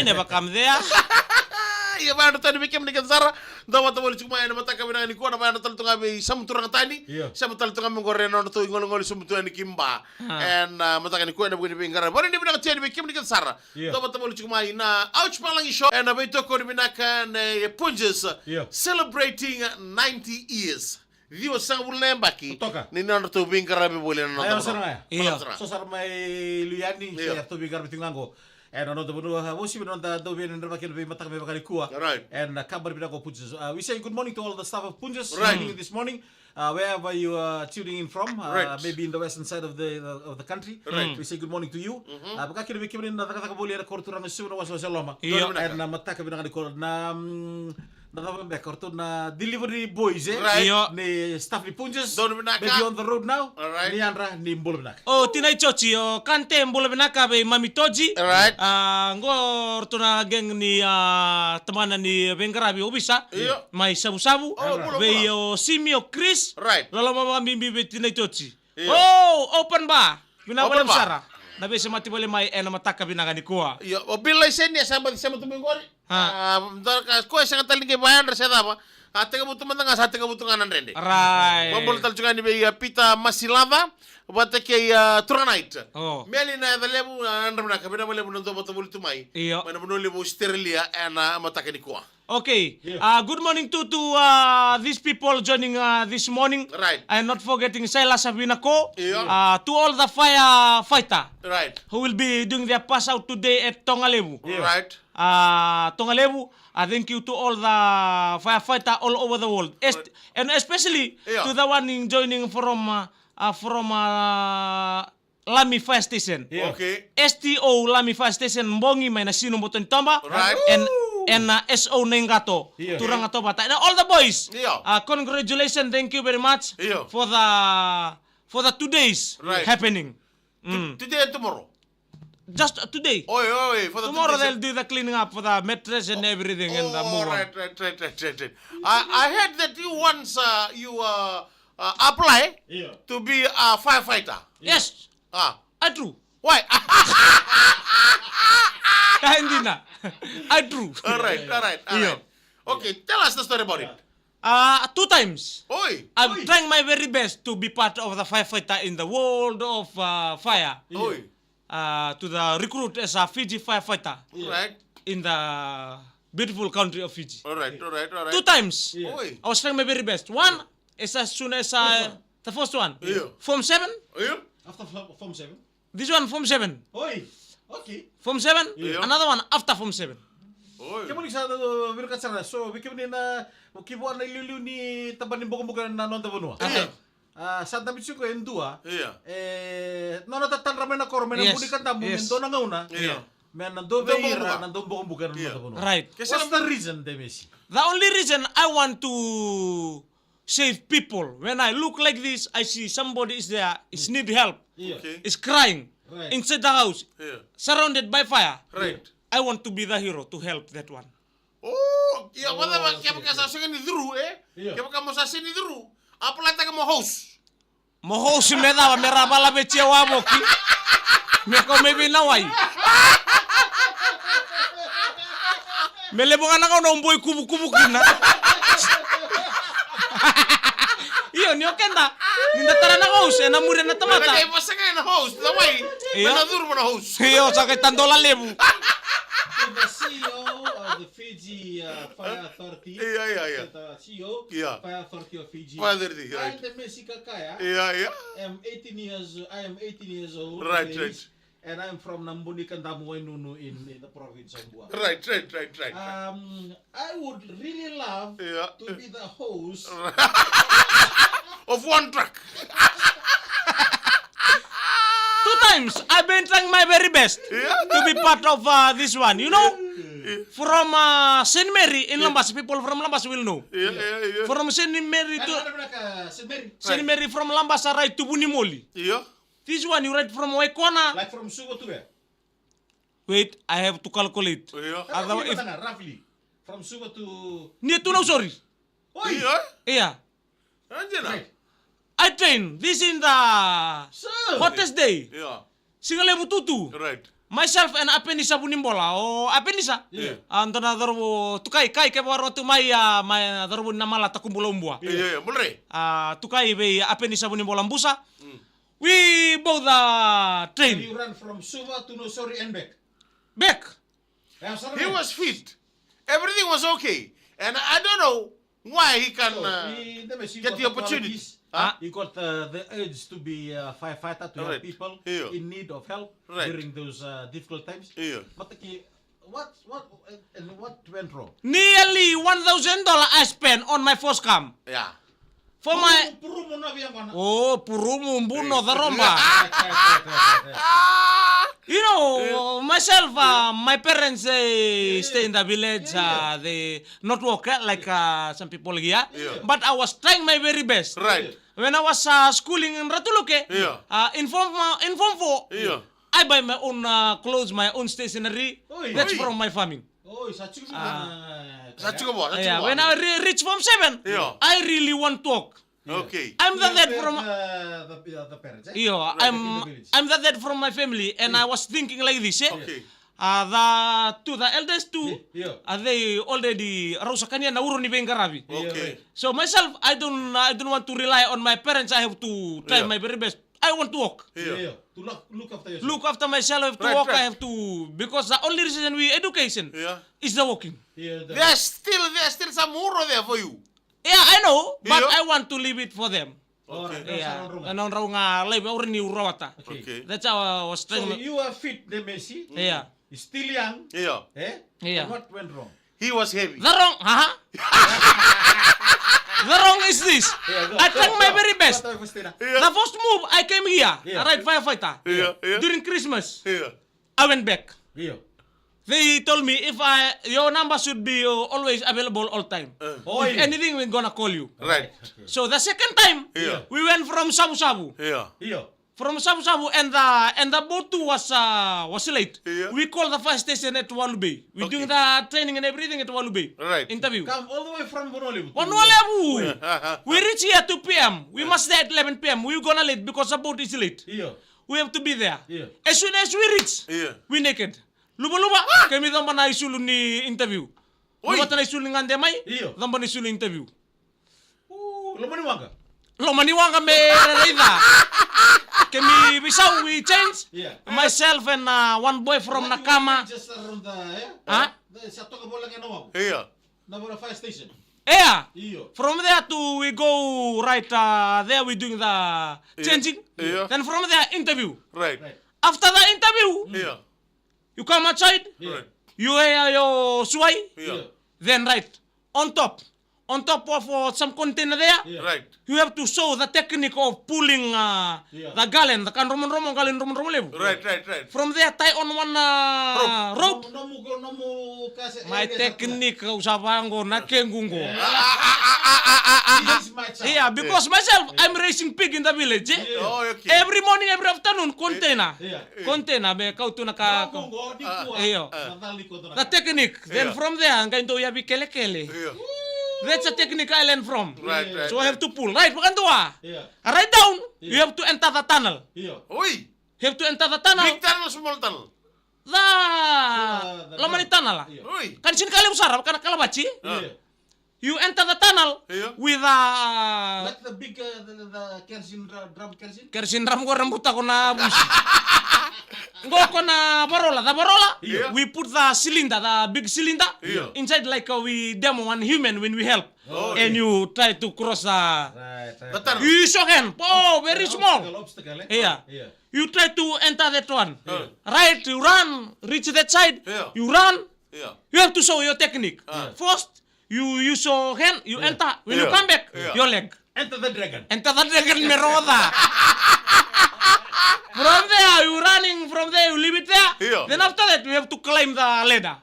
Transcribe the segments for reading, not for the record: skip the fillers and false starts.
I never come there. Iya ba tani bikin ni Sara dawa to cuma ina mataka bina ni kuana ba tal tunga be sam turang tani sam tal tunga mo gore no to ngol sum tu ni kimba and mataka ni kuana bini bingara bari ni bina tani bikin ni Sara dawa to cuma ina ouch palang show and ba to ko bina kan punjes celebrating 90 years Dio sang bulan baki ni no to bingara be boleh no so sar mai luyani ya to bingara bitingango and another one was even on the Dovian and Rabakin Matakamekua. Right. And Kabar Binago Punjas. We say good morning to all the staff of Punjas this morning. Wherever you are tuning in from, maybe in the western side of the country. Right. We say good morning to you. Bakaki we came in the Kataboli Korturan Suna was Loma. And Mataka Binako na korto na delivery boys ni staff ni Punjas maybe on the road now ni Andra ni Mbolbenaka tinay chochi kante Mbolbenaka be mamitoji ngo orto na geng ni temana ni Bengarabi obisa mai sabu-sabu be Simio Chris lalo mama mimbi be tinay chochi open ba binabalem sara na be mati boleh mai mataka binangani kuha o bilay sen ya sama tumingori ko sangat talinge bayan rasada ba atega butu mandanga satega butu nganan rende right mambol tal juga ni be pita masilava batake turanite meli na lebu andamna kabina lebu ndo boto bulu tumai mana bono lebu sterlia ana mataka ni kuha. Okay. Good morning to these people joining this morning. Right. And not forgetting Silas Sabinako. To all the firefighter. Right. Who will be doing their pass out today at Tongalebu. Right. Tongalebu. Thank you to all the firefighter all over the world. And especially to the one joining from Lami Fire Station. Okay. STO Lami Fire Station Mbongi may nasino moton tamba. Right. And SO Nengato turang ato bata. And all the boys. Congratulations, thank you very much for the 2 days happening. Today and tomorrow. Just today. For the tomorrow they'll do the cleaning up for the mattress and everything and the move on. Right. I heard that you once apply to be a firefighter. Yes. True. Why? Hindi na. True. All right. Okay, tell us the story about it. 2 times. I'm trying my very best to be part of the firefighter in the world of fire. To the recruit as a Fiji firefighter. Right. In the beautiful country of Fiji. All right. 2 times. I was trying my very best. One is as soon as the first one. Form 7. After Form 7. This one Form 7. Okay. Form 7. Another one after Form 7. Kamu ni sa birukat sana. So, bikin ni na kibuan na ilulu ni taban ni bukan na nonton benua. Saat nabi suko endua. Nona tatan ramen na kor men budi kan tamu mendo na ngauna. Men nando beira nando bukan na nonton benua. Right. What's the reason they miss? The only reason I want to save people. When I look like this, I see somebody is there, is need help, is crying inside the house, surrounded by fire. Right. I want to be the hero to help that one. Wala kaya makasasingin ni Drew Kaya makamasasingin ni Drew. Apa lata ka mo host? Mo host me dawa merabala be chewa moki. Me ko maybe nawai. Me lebongan ako nomboy kubu-kubu kina. Iyo niyo kenda. Ninda tara na host na mure na tamata. Kaya masakay na host, nawai. Manadur mo na host. Iyo sakay tandola lebu. The CEO of the Fiji Fire Authority. The CEO Fire Authority of Fiji. I'm the Mexica Kaya. I am 18 years old. Right. And I'm from Nambuni Kandamuay Nunu in the province of Buang. Right. I would really love to be the host of one truck. 2 times I've been trying my very best to be part of this one. You know, from Saint Mary in Lambas, people from Lambas will know. From Saint Mary to Saint Mary from Lambas I ride to Bunimoli. This one you ride from Waikona. Like from Sugo to where? Wait, I have to calculate. Otherwise, roughly from Sugo to near to now, sorry. Yeah. Right. I train this in the hottest day. Singalebu tutu. Right. myself and Apenisa Bunimbola o Apenisa. Antona dorbo tukai kai ke waro tu mai dorbo namala takumbula umbua. Mulre. Tukai be Apenisa Bunimbola mbusa. We both train. You ran from Suva to Nosori and back. Back. He was fit. Everything was okay. And I don't know why he can get the opportunity. He got the urge to be a firefighter, to help people in need of help during those difficult times. But what went wrong? Nearly $1,000 I spent on my first camp. Yeah. For my Purumo na biang mana? Purumo mbuno daromba. You know, myself, my parents stay in the village. They not work like some people here. But I was trying my very best. Right. When I was schooling in Ratuluke, in Form 4, I buy my own clothes, my own stationery. That's from my farming. When I reach Form 7, I really want to talk. Okay. I'm the dad from the parents. I'm the dad from my family, and I was thinking like this. Okay. The eldest two, they already Rosakania na uro ni Bengarabi. Okay. So myself, I don't want to rely on my parents. I have to try my very best. I want to walk. To look after yourself. Look after myself. I have to walk. I have to, because the only reason we education is the walking. There's still some uro there for you. Yeah, I know, but I want to leave it for them. Okay. Okay. That's how I was trying. So you are fit, the Messi. Yeah. Still young. Yeah. And what went wrong? He was heavy. The wrong, the wrong is this. I tried my very best. The first move, I came here, I ride firefighter. During Christmas, I went back. They told me if your number should be always available all time. If anything, we're gonna call you. Right. So the second time, we went from Sabu Sabu. From Sabu Sabu, and the boat too was late. We called the fire station at Walubay. We're doing the training and everything at Walubay. Right. Interview. Come all the way from Bonolebu. We reach here at 2 p.m. We must stay at 11 p.m. We're gonna late because the boat is late. We have to be there. As soon as we reach, we naked. Luba, kami damba na isulu ni interview. Luba na isulu ngande mai, damba na isulu interview. Lomaniwanga me reida. Kami bisau we change. Myself and one boy from Nakama. Just around the Satoka Bolagano. Number fire station. From there to we go right there we doing the changing. Then from there interview. Right. After the interview, you come outside. You wear your swai. Then right on top of some container there. Right. You have to show the technique of pulling the gallon, the romon level. Right. From there, tie on one rope. My technique, usabango na kengungo. Yeah, because myself, I'm raising pig in the village. Every morning, every afternoon, container. Me kau tu naka. The technique. Then from there, I'm going to yabi kele. That's a technique I learned from. Right. So I have to pull. Right, right down, you have to enter the tunnel. You have to enter the tunnel. Big tunnel, small tunnel. Lamani tunnel. Kan sin kali usara, kan kalabachi. You enter the tunnel with like the big the kerosene drum kerosene. Kerosene drum ko rambuta ko na busi. Go na barola. We put the cylinder, the big cylinder, inside like we demo one human when we help. And you try to cross the tunnel. You shock hand. Oh, very small. Obstacle, You try to enter that one. Right, you run, reach that side. You run. You have to show your technique. First, you use your hand, you enter. When you come back, your leg. Enter the dragon. Meroda. From there, you running from there, you leave it there. Then after that, you have to climb the ladder.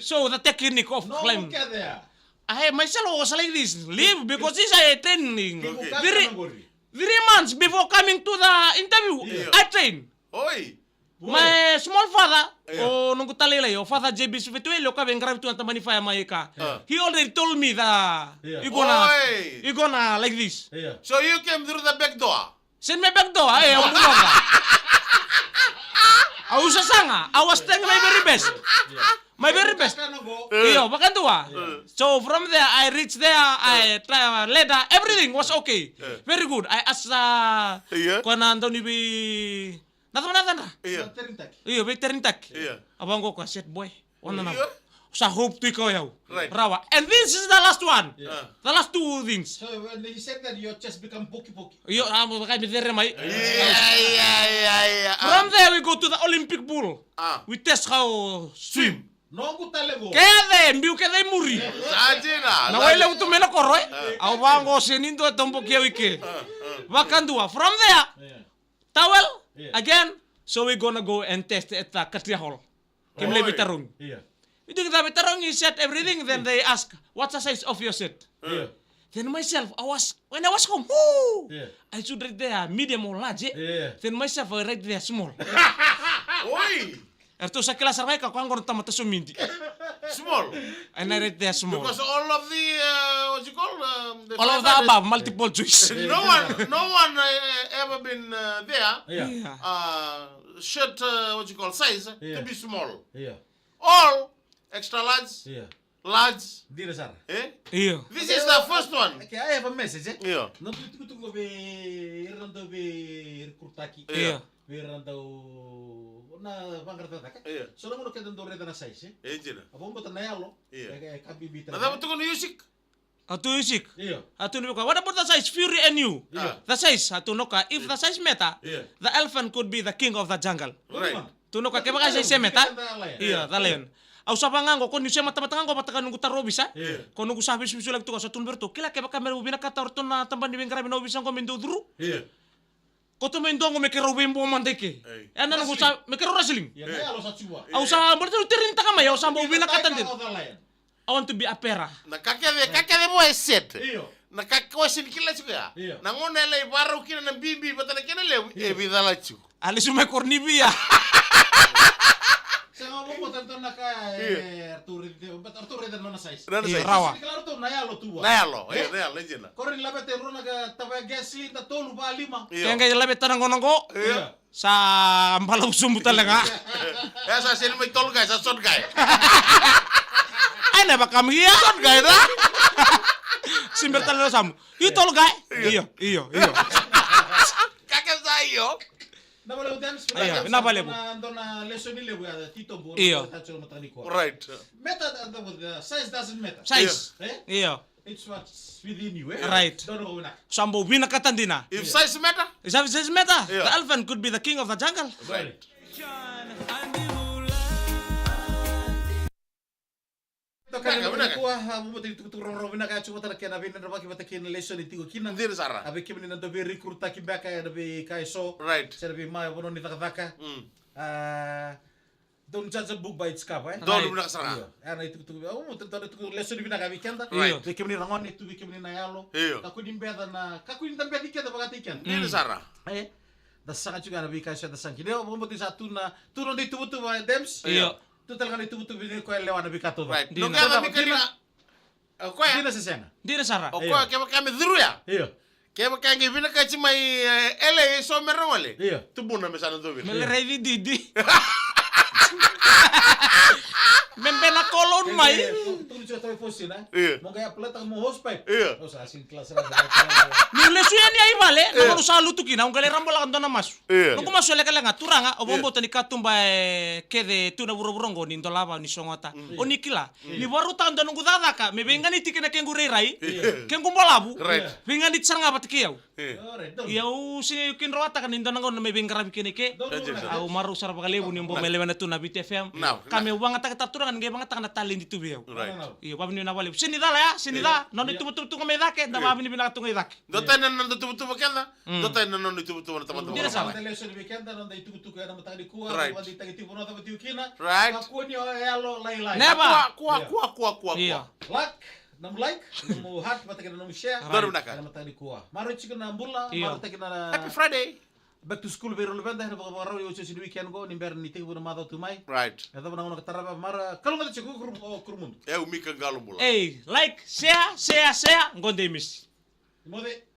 So the technique of climbing. Look there. I myself was like this, leave because this is a training. 3 months before coming to the interview, I train. My small father, nunggu talilay, father JB Sufetuelo ka bengravi tu antamani fire maika. He already told me that you gonna like this. So you came through the back door. Send me back door, Ausa sanga. I was trying my very best. My very best. Iyo, bakan tua. So from there, I reached there. I try later. Everything was okay. Very good. I asked kona Anthony bi. Natan. Iyo, be terintak. Abang ko set boy. Ona na. Sa hope to ikaw yaw. Rawa. And this is the last one. The last two things. So when he said that your chest become pokey. Iyo, bakay bidere may. Yeah. From there we go to the Olympic pool. We test how swim. No kutalego. Kede, mbiu kede muri. Sajina. Na wale utumela koroi. Au bango senindo tombo kia wike. Wakandua. From there, towel again. So we gonna go and test at the Katria Hall. Kimle bitarung. We do the bitarung. You set everything. Then they ask, what's the size of your set? Then myself, when I was home, I should rate there medium or large. Then myself, I rate there small. Oi. Erto sa kelas arway ka kung tamata sumindi. Small. And I rate there small. Because all of the what you call All of the above, multiple choice. no one ever been there. Shirt what you call size to be small. All extra large. Large. Dire sar. Iya. This is the first one. Okay, I have a message. Yeah. No tunggu be irando be kurtaki. Iya. Be irando na bangarta taka. So nang uno kedon dore na size. Enjina. Abong botan na yalo. Iya. Kabi bita. Nada betul music. Atu isik. Iya. Atu nuka. What about the size? Fury and you. The size. Atu nuka. If the size meta, the elephant could be the king of the jungle. Right. Tunuka kaya baka size meta. Iya, the lion. Au sabangango kon nusya mata-matangango matakan nungu taro bisa. Kon nungu sabis bisulag tu ka sa tunberto. Kila kaya baka meru binakata orto na tamban ni bengkara binaw bisang ko mendo duru. Iya. Koto mendo ngo mekero wembo mandeke. Ana nungu sa mekero wrestling. Ya na yalo sa chua. Au sa berarti tirin takama ya au sa mo binakata din. I want to be a pera. Na kakede mo set. Iyo. Na kakwasin kila chuka. Na ngone le baru kina na bibi batana kina le e bidala chu. Ali sume kornibia. Sa mo botan na ka Arturo de no na size. Iya, rawa. Claro to na yalo tua. Nayalo, nayalo enjina. Korin labete runa ka taba gasli na tolu ba lima. Kaya nga labi tanang ngonongo. Iya. Sa ambalaw sumbutan lang ha. Ya sa sel may tol guys, sa son guy. Ay na ba kami ya? Son guy na. Simbertan lo samu. Itol gay. Iyo. Kakek sayo. Nabale udams. Iya, nabale bu. Andona lesson ile bu Tito bu. Iyo. Right. Meta the size doesn't matter. Size. Yeah. Iyo. It's what's within you. Right. Don't know na. Sambo binakatan din na. If size matter. Is that size meta? Yeah. The elephant could be the king of the jungle. Right. Robina ka cuma tara kena bina rabaki bata kena lesson itigo kina. Ndiri sara. Abe kibini na dobe recruita ki baka ya dobe kai so. Right. Sa dobe mai bono ni taka. Don't judge a book by its cover. Don't bina kasara. Ana itu mo tara itu lesson bina ka bikenda. Right. Be kibini rangon itu be kibini na yalo. Kakunin beda na kakunin tambe dikenda baka tikan. Ndiri sara. Da sanga juga na bi kai sa da sangki. Dia mo botin satu na turun di tubuh dems. Iyo. Tu talaga itu betul bini ko lewa na bikato. Right. Dina. No kaya mikirina. Ko ya. Dina sesena. Di na sara. O ko kaya kami dhuru ya. Iyo. Kaya kaya bina kachi mai ele so merro wale. Iyo. Tubuna mesana dobi. Melerevi didi. Membena kolon mai. Tu cerita fosi na. Iya. Mo gaya pelata mo hosepipe. Iya. O sa asin kelas ra. Ni lesu ya ni ai vale. Na mo salu tu kina ungale rambo la kandona masu. Iya. Ko masu le kala ngaturanga o bombo tani katumba kede tuna burongo ni ndolaba ni songota. Oni kila. Ni baru ta ndona ngudadaka me benga ni tikena kengure rai. Kengumbolabu. Benga ni tsanga batikiyau. Iau sini yukin roata kan indona ngon me benga rabi kene ke. Au maru sara bagalebu ni mbo melewana tu na BTFM. Kami wanga ta tatura kan ge banga ta na talin di tubiau. Iya babni na wale. Sini dala ya, sini da. Non itu betul ngome dake, da babni bina tu ngedake. Dota nan tubutu bakenda. Dota nan non tubutu na teman-teman. Tidak salah. Lesson weekend na ndai tu ka na matali kuwa, Right. wadi tagi tu bono ta tiu kina. Right. Aku ni yalo lai. Neba. Kuah. Iya. Like, nam like, nam heart mata kena nam share. Baru naka. Na matali kuwa. Maro chicken na mbula, Iya. maro tagi na Happy Friday. back to school very relevant na baka maro yo si weekend go ni ber ni tigi bono mata tu mai. Right. Na tama na katara mara kalau ngata chiku kurmun. Eu mika galumbula. Like, share, ngonde miss. Mode